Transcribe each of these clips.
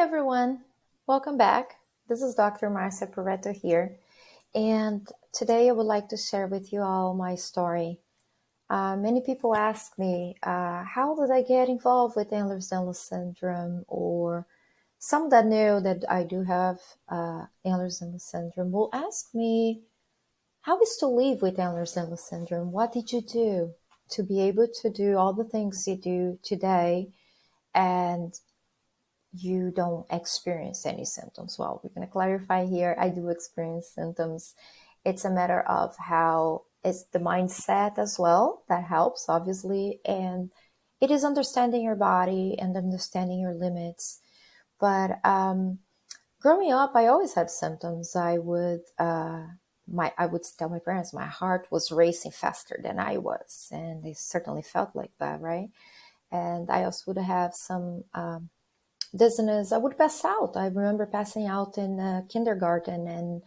everyone, welcome back. This is Dr. Marcia Perretto here, and today I would like to share with you all my story. Many people ask me, how did I get involved with Ehlers-Danlos syndrome, or some that know that I do have Ehlers-Danlos syndrome will ask me, how is to live with Ehlers-Danlos syndrome? What did you do to be able to do all the things you do today and you don't experience any symptoms? Well, we're going to clarify here. I do experience symptoms. It's a matter of how it's the mindset as well that helps, obviously. And it is understanding your body and understanding your limits. But growing up, I always had symptoms. I would tell my parents my heart was racing faster than I was, and they certainly felt like that, right? And I also would have some dizziness. I would pass out. I remember passing out in kindergarten, and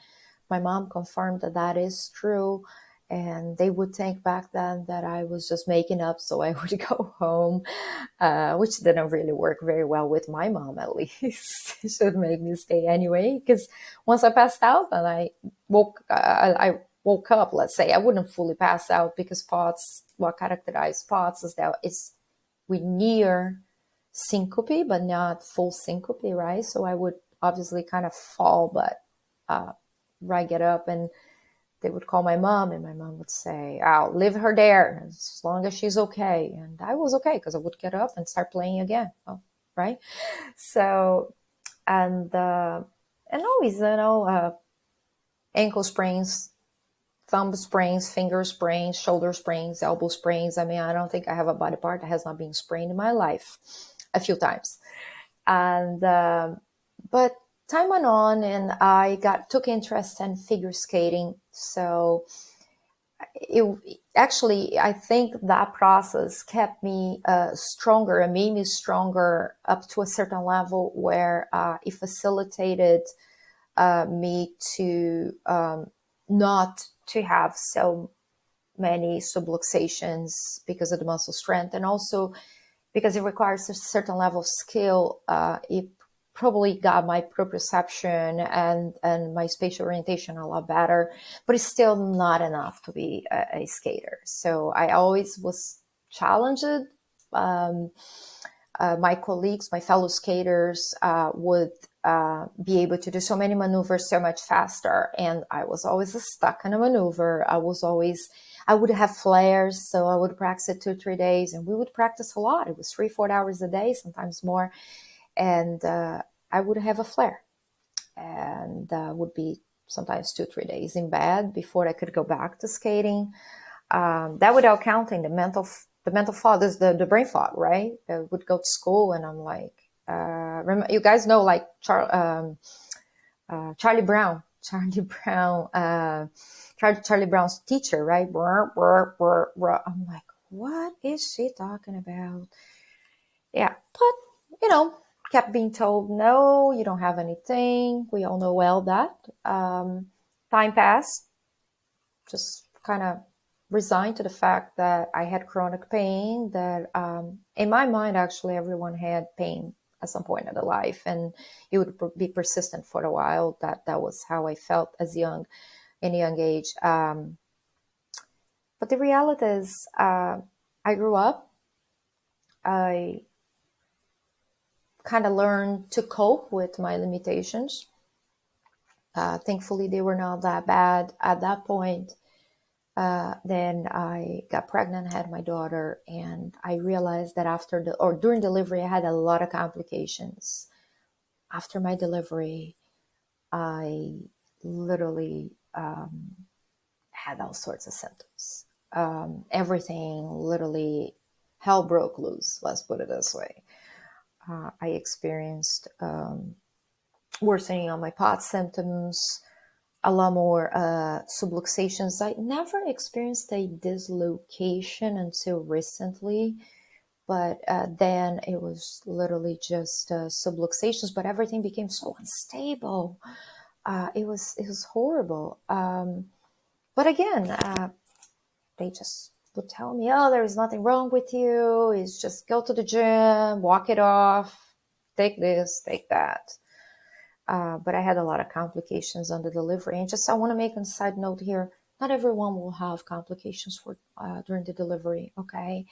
my mom confirmed that that is true. And they would think back then that I was just making up, so I would go home, which didn't really work very well with my mom, at least. She would make me stay anyway, because once I passed out and I woke up, let's say, I wouldn't fully pass out, because POTS, what characterizes POTS is that we near syncope, but not full syncope, right? So I would obviously kind of fall, but right, get up, and they would call my mom, and my mom would say, "I'll leave her there as long as she's okay." And I was okay, because I would get up and start playing again, right? So, and always, ankle sprains, thumb sprains, finger sprains, shoulder sprains, elbow sprains. I mean, I don't think I have a body part that has not been sprained in my life a few times. And but time went on, and I took interest in figure skating. So I think that process kept me stronger and made me stronger up to a certain level where it facilitated me to not to have so many subluxations because of the muscle strength, and also because it requires a certain level of skill. It probably got my proprioception and my spatial orientation a lot better, but it's still not enough to be a skater. So I always was challenged. My colleagues, my fellow skaters would be able to do so many maneuvers so much faster, and I was always stuck in a maneuver. I would have flares, so I would practice it 2-3 days, and we would practice a lot. It was 3-4 hours a day, sometimes more, and I would have a flare, and would be sometimes 2-3 days in bed before I could go back to skating. That without counting the mental fog, the brain fog, right? I would go to school, and I'm like, you guys know, like Charlie Brown, Charlie Brown's teacher, right? I'm like, what is she talking about? Yeah, but kept being told, no, you don't have anything. We all know well that. Time passed, just kind of resigned to the fact that I had chronic pain, that in my mind, actually, everyone had pain at some point in their life, and it would be persistent for a while. That was how I felt in a young age. But the reality is, I grew up. I kind of learned to cope with my limitations. Thankfully, they were not that bad at that point. Then I got pregnant, had my daughter, and I realized that during delivery, I had a lot of complications. After my delivery, I literally had all sorts of symptoms. Everything, literally, hell broke loose, let's put it this way. I experienced worsening on my POTS symptoms, a lot more subluxations. I never experienced a dislocation until recently, but then it was literally just subluxations, but everything became so unstable. It was horrible. But again, they just would tell me, oh, there is nothing wrong with you. It's just go to the gym, walk it off. take this, take that. But I had a lot of complications on the delivery. And just I want to make a side note here. Not everyone will have complications for during the delivery, okay?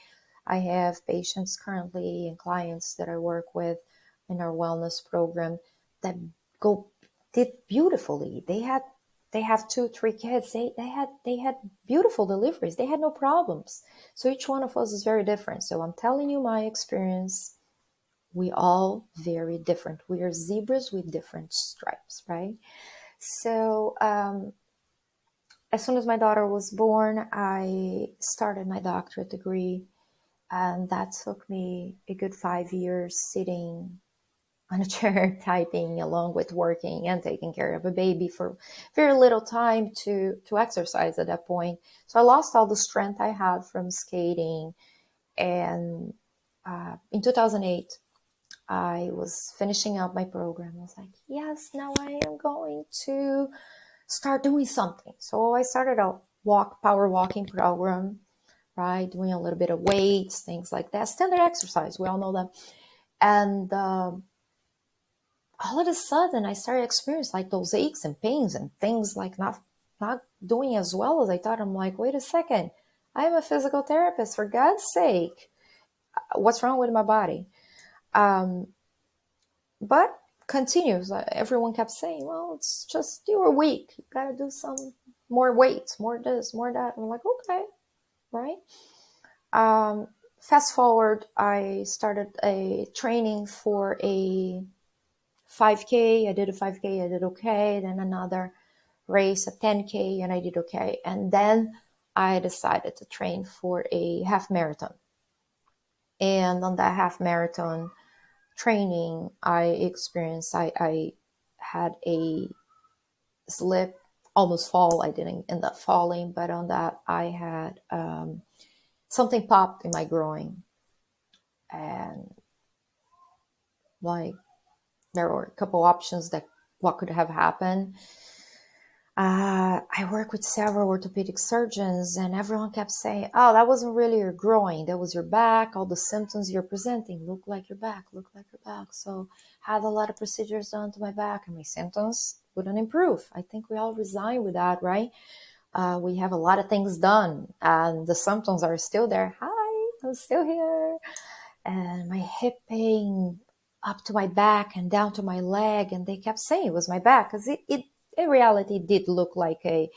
I have patients currently and clients that I work with in our wellness program that did beautifully. They have 2, 3 kids. They had beautiful deliveries. They had no problems. So each one of us is very different. So I'm telling you my experience. We all very different. We are zebras with different stripes, right? So as soon as my daughter was born, I started my doctorate degree, and that took me a good 5 years sitting on a chair typing along with working and taking care of a baby for very little time to exercise at that point. So I lost all the strength I had from skating. And in 2008, I was finishing up my program. I was like, yes, now I am going to start doing something. So I started a power walking program, right? Doing a little bit of weights, things like that. Standard exercise, we all know that. And all of a sudden, I started experiencing like those aches and pains and things like not doing as well as I thought. I'm like, wait a second, I'm a physical therapist, for God's sake. What's wrong with my body? But continues. Everyone kept saying, well, it's just you were weak. You got to do some more weights, more this, more that. I'm like, okay, right? Fast forward, I started a training for a 5K. I did a 5K, I did okay. Then another race, a 10K, and I did okay. And then I decided to train for a half marathon. And on that half marathon training, I had a slip, almost fall. I didn't end up falling, but on that, I had something popped in my groin. And like, there were a couple options that what could have happened. I work with several orthopedic surgeons, and everyone kept saying, oh, that wasn't really your groin. That was your back. All the symptoms you're presenting look like your back, look like your back. So I had a lot of procedures done to my back, and my symptoms wouldn't improve. I think we all resign with that, right? We have a lot of things done, and the symptoms are still there. Hi, I'm still here. And my hip pain up to my back and down to my leg, and they kept saying it was my back, because it in reality did look like a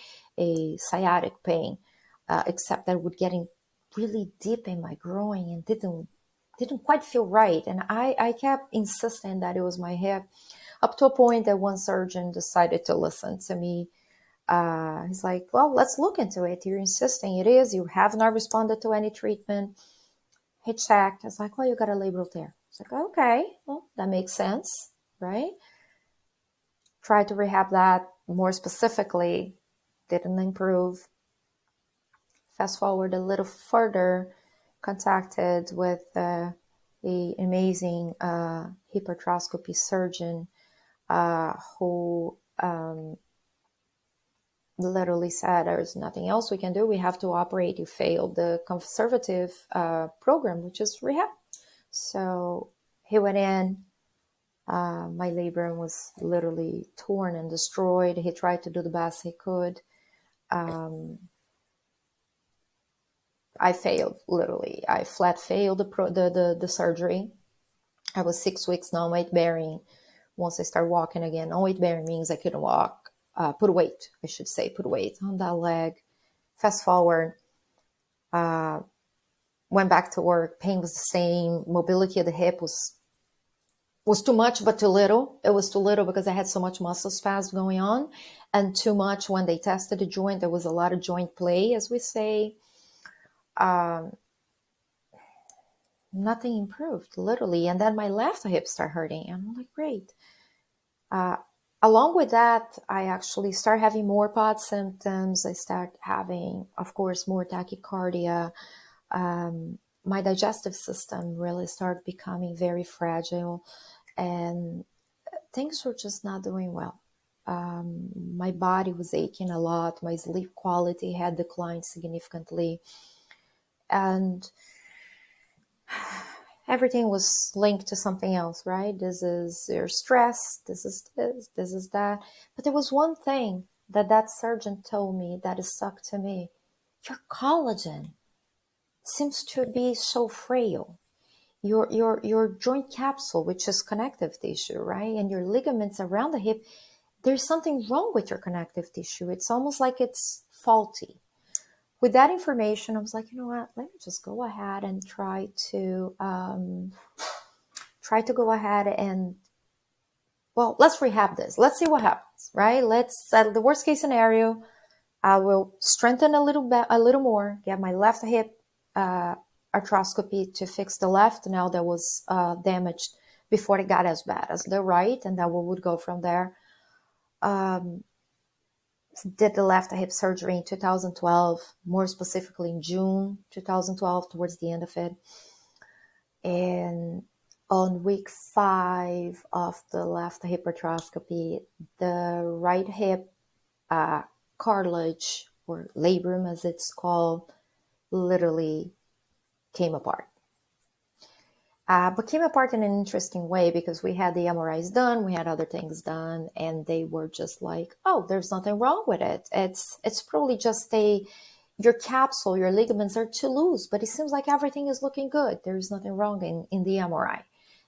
sciatic pain, except that it would getting really deep in my groin and didn't quite feel right. And I kept insisting that it was my hip, up to a point that one surgeon decided to listen to me. He's like, well, let's look into it. You're insisting it is. You have not responded to any treatment. He checked. I was like, well, you got a labral tear. It's like, okay, well, that makes sense, right? Tried to rehab that more specifically, didn't improve. Fast forward a little further, contacted with the amazing hip arthroscopy surgeon who literally said, there's nothing else we can do. We have to operate. You failed the conservative program, which is rehab. So he went in. My labrum was literally torn and destroyed. He tried to do the best he could. I failed, literally. I flat failed the surgery. I was 6 weeks non-weight bearing. Once I started walking again, non-weight bearing means I couldn't walk. Put weight on that leg. Fast forward, went back to work. Pain was the same. Mobility of the hip was too much, but too little. It was too little because I had so much muscle spasm going on, and too much when they tested the joint. There was a lot of joint play, as we say. Nothing improved, literally. And then my left hip started hurting. And I'm like, great. Along with that, I actually start having more POD symptoms. I start having, of course, more tachycardia. My digestive system really started becoming very fragile, and things were just not doing well. My body was aching a lot. My sleep quality had declined significantly. And everything was linked to something else, right? This is your stress, this is this is that. But there was one thing that surgeon told me that is stuck to me. Your collagen seems to be so frail. Your joint capsule, which is connective tissue, right? And your ligaments around the hip, there's something wrong with your connective tissue. It's almost like it's faulty. With that information, I was like, you know what? Let me just go ahead and try to go ahead and, well, let's rehab this. Let's see what happens, right? Let's settle the worst case scenario. I will strengthen a little bit, a little more, get my left hip arthroscopy to fix the left. Now that was damaged before it got as bad as the right, and then we would go from there. Did the left hip surgery in 2012, more specifically in June 2012, towards the end of it. And on week 5 of the left hip arthroscopy, the right hip cartilage, or labrum as it's called, literally came apart. But came apart in an interesting way, because we had the MRIs done, we had other things done, and they were just like, oh, there's nothing wrong with it. It's probably just your capsule, your ligaments are too loose, but it seems like everything is looking good. There's nothing wrong in the MRI.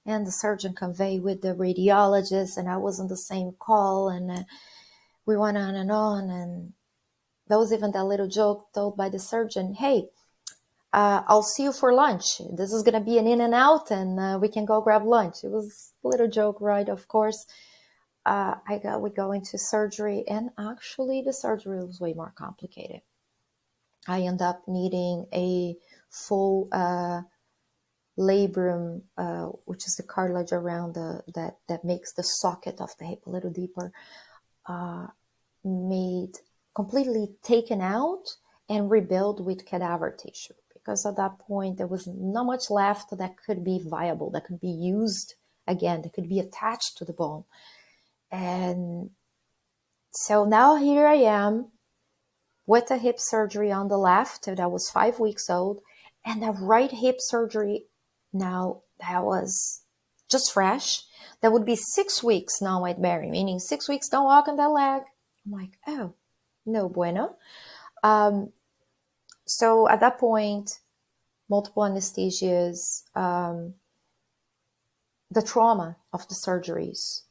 And the surgeon conveyed with the radiologist, and I was on the same call, and we went on, and there was even that little joke told by the surgeon, hey, I'll see you for lunch. This is going to be an in and out, and we can go grab lunch. It was a little joke, right? Of course. We go into surgery, and actually the surgery was way more complicated. I end up needing a full labrum, which is the cartilage around that makes the socket of the hip a little deeper, made completely taken out and rebuilt with cadaver tissue. Because at that point, there was not much left that could be viable, that could be used again, that could be attached to the bone. And so now here I am with a hip surgery on the left that was 5 weeks old, and a right hip surgery now that was just fresh. That would be 6 weeks now I'd bury, meaning 6 weeks don't walk on that leg. I'm like, oh, no bueno. So at that point, multiple anesthesias, the trauma of the surgeries,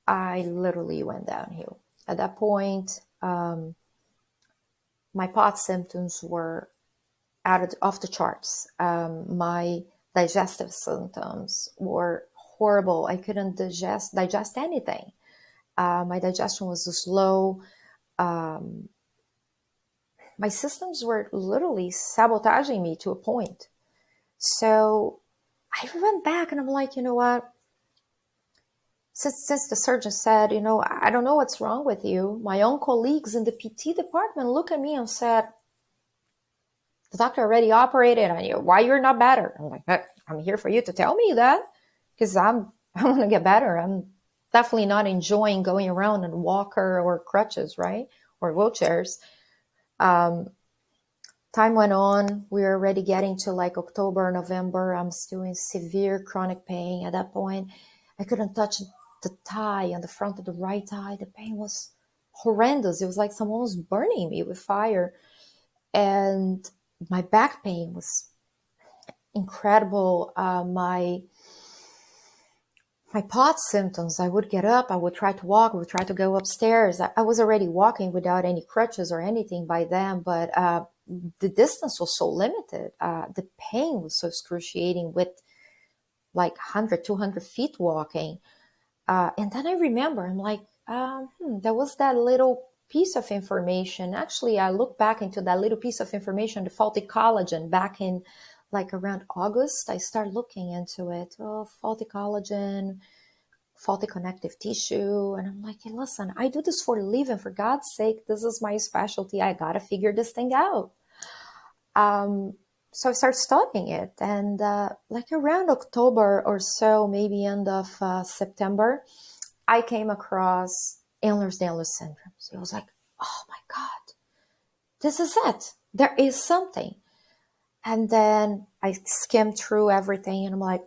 I literally went downhill. At that point, my POTS symptoms were off the charts. My digestive symptoms were horrible. I couldn't digest anything. My digestion was slow. My systems were literally sabotaging me to a point. So I went back and I'm like, you know what? Since the surgeon said, you know, I don't know what's wrong with you, my own colleagues in the PT department looked at me and said, the doctor already operated on you. Why you're not better? I'm like, I'm here for you to tell me that, because I want to get better. I'm definitely not enjoying going around in a walker or crutches, right? Or wheelchairs. Time went on. We were already getting to like October, November. I'm still in severe chronic pain. At that point, I couldn't touch the thigh on the front of the right thigh. The pain was horrendous. It was like someone was burning me with fire. And my back pain was incredible. My POTS symptoms, I would get up, I would try to walk, I would try to go upstairs. I was already walking without any crutches or anything by then, but the distance was so limited. The pain was so excruciating with like 100, 200 feet walking. And then I remember, I'm like, there was that little piece of information. Actually, I look back into that little piece of information, the faulty collagen, back in like around August. I started looking into it. Oh, faulty collagen, faulty connective tissue. And I'm like, hey, listen, I do this for a living. For God's sake, this is my specialty. I got to figure this thing out. So I started studying it. And like around October or so, maybe end of September, I came across Ehlers-Danlos syndrome. So I was like, oh my God, this is it. There is something. And then I skimmed through everything and I'm like,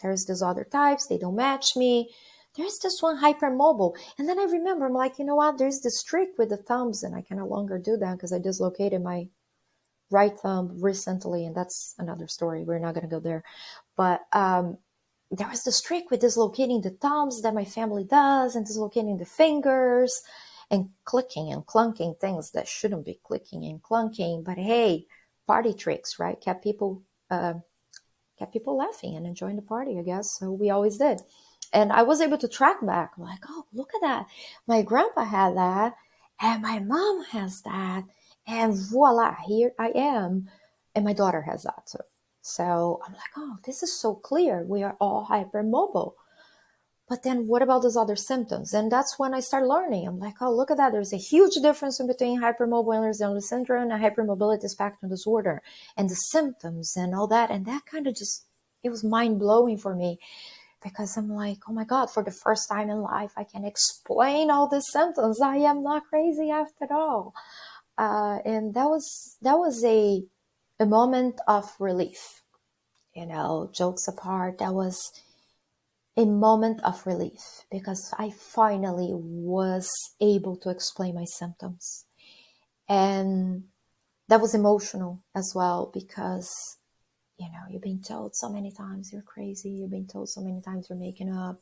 there's these other types. They don't match me. There's this one hypermobile. And then I remember, I'm like, you know what? There's this trick with the thumbs and I can no longer do that because I dislocated my right thumb recently. And that's another story. We're not going to go there. But there was this trick with dislocating the thumbs that my family does and dislocating the fingers and clicking and clunking things that shouldn't be clicking and clunking. But hey, party tricks, right? Kept people laughing and enjoying the party, I guess. So we always did. And I was able to track back. I'm like, oh, look at that. My grandpa had that, and my mom has that. And voila, here I am. And my daughter has that too. So I'm like, oh, this is so clear. We are all hypermobile. But then what about those other symptoms? And that's when I started learning. I'm like, oh, look at that. There's a huge difference in between hypermobile Ehlers-Danlos syndrome and hypermobility spectrum disorder and the symptoms and all that. And that kind of just, it was mind blowing for me because I'm like, oh my God, for the first time in life, I can explain all the symptoms. I am not crazy after all. And that was a moment of relief, jokes apart. That was a moment of relief because I finally was able to explain my symptoms. And that was emotional as well because, you've been told so many times you're crazy. You've been told so many times you're making up.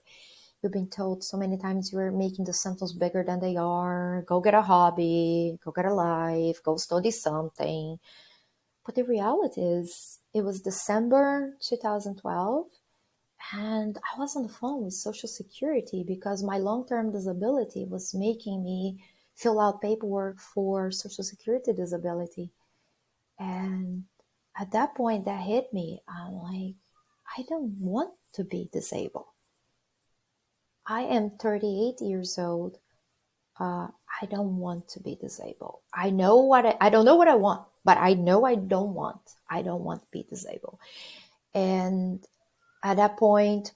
You've been told so many times you're making the symptoms bigger than they are. Go get a hobby, go get a life, go study something. But the reality is, it was December 2012. And I was on the phone with Social Security because my long-term disability was making me fill out paperwork for Social Security disability. And at that point, that hit me. I'm like, I don't want to be disabled. I am 38 years old. I don't want to be disabled. I don't know what I want, but I know I don't want. I don't want to be disabled. And at that point,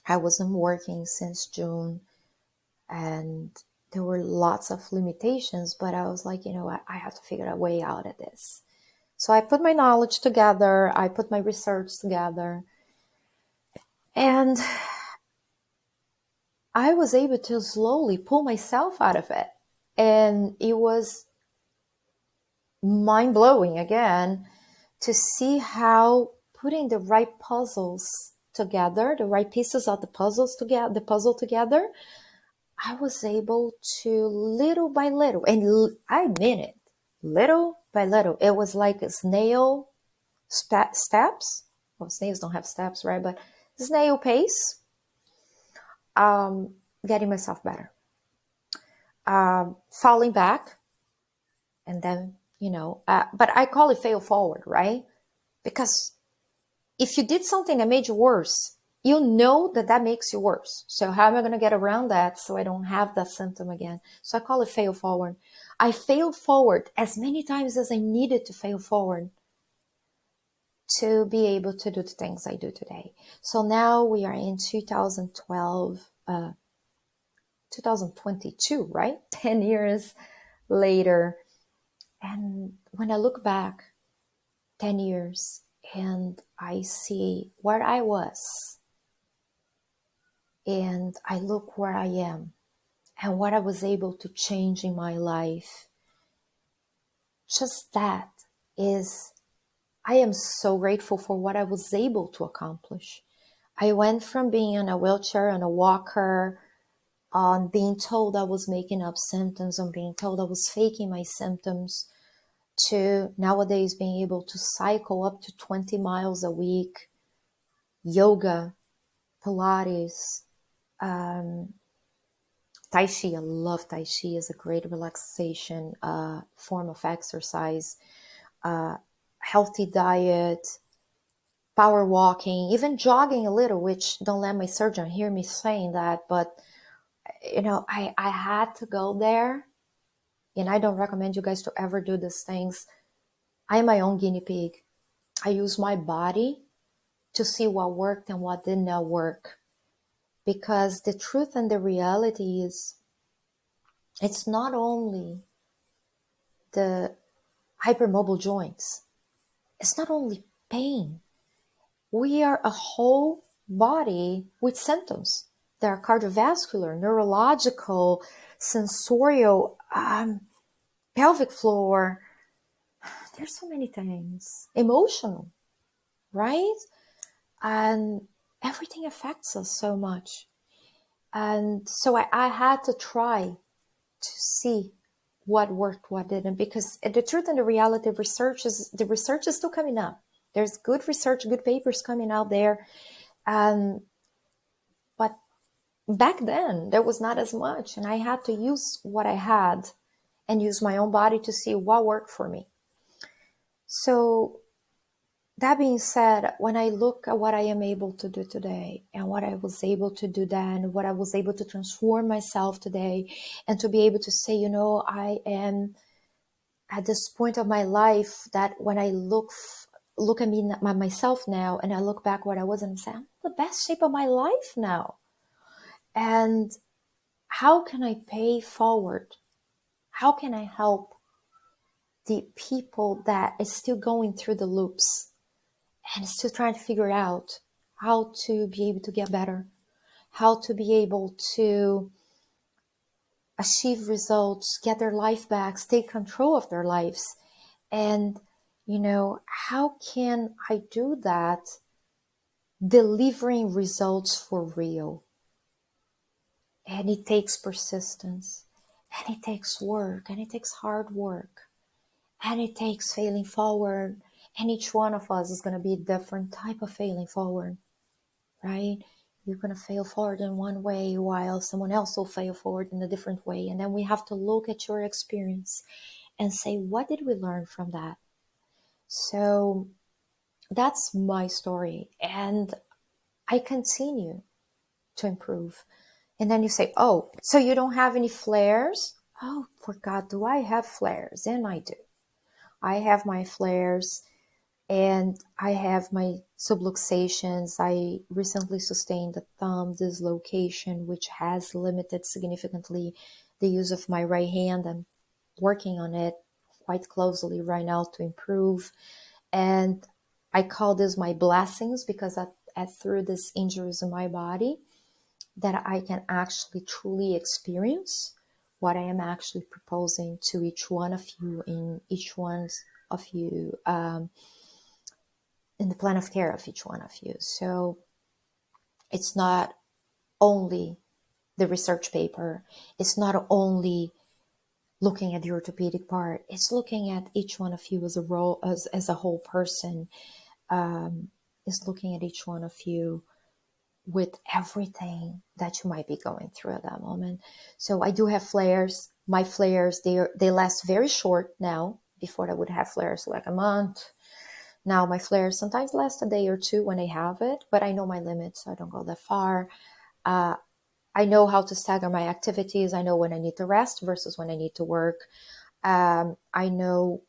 I wasn't working since June and there were lots of limitations, but I was like, I have to figure a way out of this. So I put my knowledge together. I put my research together and I was able to slowly pull myself out of it. And it was mind blowing again to see how putting the right puzzles together, the right pieces of the puzzle together, I was able to little by little, and I mean it, little by little. It was like a snail steps. Well, snails don't have steps, right? But snail pace, getting myself better, falling back, and then, but I call it fail forward, right? Because if you did something that made you worse, you know that makes you worse. So how am I going to get around that so I don't have that symptom again? So I call it fail forward. I failed forward as many times as I needed to fail forward to be able to do the things I do today. So now we are in 2022, right? 10 years later. And when I look back 10 years and I see where I was and I look where I am and what I was able to change in my life, just that is, I am so grateful for what I was able to accomplish. I went from being in a wheelchair and a walker, on being told I was making up symptoms, on being told I was faking my symptoms, to nowadays being able to cycle up to 20 miles a week, yoga, Pilates, Tai Chi. I love Tai Chi. It's a great relaxation form of exercise, healthy diet, power walking, even jogging a little, which don't let my surgeon hear me saying that, but I had to go there, and I don't recommend you guys to ever do these things. I am my own guinea pig. I use my body to see what worked and what did not work. Because the truth and the reality is, it's not only the hypermobile joints. it's not only pain. We are a whole body with symptoms. There are cardiovascular, neurological, sensorial, pelvic floor. There's so many things. Emotional, right? And everything affects us so much. And so I had to try to see what worked, what didn't, because the truth and the reality of the research is still coming up. There's good research, good papers coming out there. But back then there was not as much, and I had to use what I had and use my own body to see what worked for me. So that being said, when I look at what I am able to do today and what I was able to do then, what I was able to transform myself today, and to be able to say, I am at this point of my life that when I look at me, myself now, and I look back what I was, and I'm saying, I'm in the best shape of my life now. And how can I pay forward? How can I help the people that is still going through the loops and still trying to figure out how to be able to get better, how to be able to achieve results, get their life back, take control of their lives? And, how can I do that delivering results for real? And it takes persistence, and it takes work, and it takes hard work, and it takes failing forward. And each one of us is going to be a different type of failing forward, right? You're going to fail forward in one way while someone else will fail forward in a different way. And then we have to look at your experience and say, what did we learn from that? So that's my story. And I continue to improve. And then you say, oh, so you don't have any flares? Oh, for God, do I have flares? And I do. I have my flares, and I have my subluxations. I recently sustained a thumb dislocation, which has limited significantly the use of my right hand. I'm working on it quite closely right now to improve. And I call this my blessings, because through these injuries in my body, that I can actually truly experience what I am actually proposing to each one of you, in each one of you, in the plan of care of each one of you. So it's not only the research paper, it's not only looking at the orthopedic part, it's looking at each one of you as a role, as a whole person, is looking at each one of you with everything that you might be going through at that moment. So I do have flares. My flares, they last very short now. Before I would have flares like a month. Now my flares sometimes last a day or two when I have it, but I know my limits, so I don't go that far. I know how to stagger my activities. I know when I need to rest versus when I need to work. I know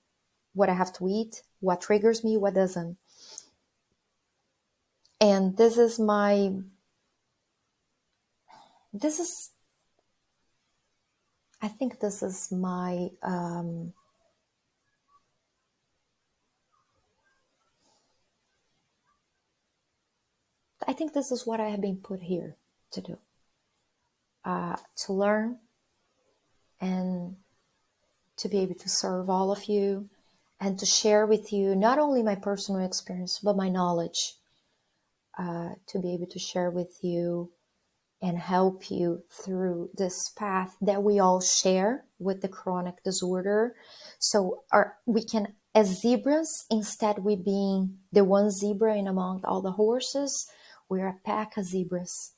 what I have to eat, what triggers me, what doesn't. And this is I think this is my, I think this is what I have been put here to do, to learn and to be able to serve all of you, and to share with you not only my personal experience, but my knowledge, to be able to share with you and help you through this path that we all share with the chronic disorder. So we can, as zebras, instead we being the one zebra in among all the horses, we're a pack of zebras,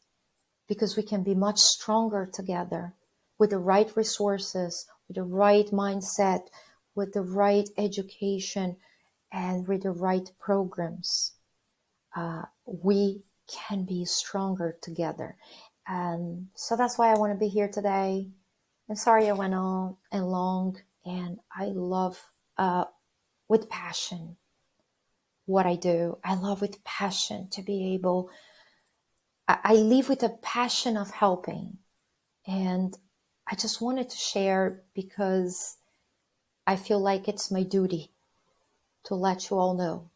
because we can be much stronger together with the right resources, with the right mindset, with the right education, and with the right programs. We can be stronger together. And so that's why I want to be here today. I'm sorry I went on and long, and I love with passion what I do. I love with passion to be able, I live with a passion of helping. And I just wanted to share because I feel like it's my duty to let you all know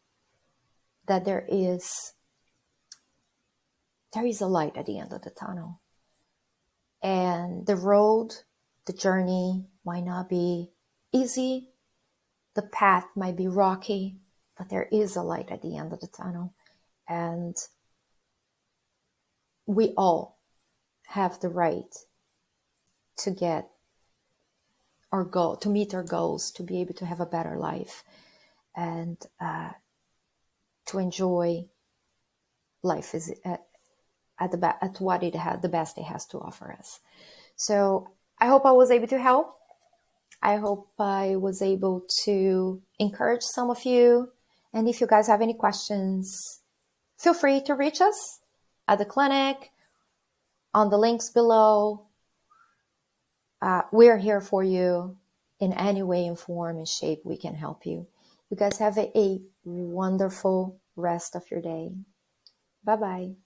that there is a light at the end of the tunnel. And the road, the journey might not be easy. The path might be rocky, but there is a light at the end of the tunnel. And we all have the right to get our goal, to meet our goals, to be able to have a better life, and to enjoy life is at what it has, the best it has to offer us. So I hope I was able to help. I hope I was able to encourage some of you. And if you guys have any questions, feel free to reach us at the clinic, on the links below. We're here for you in any way and form and shape we can help you. You guys have a wonderful rest of your day. Bye-bye.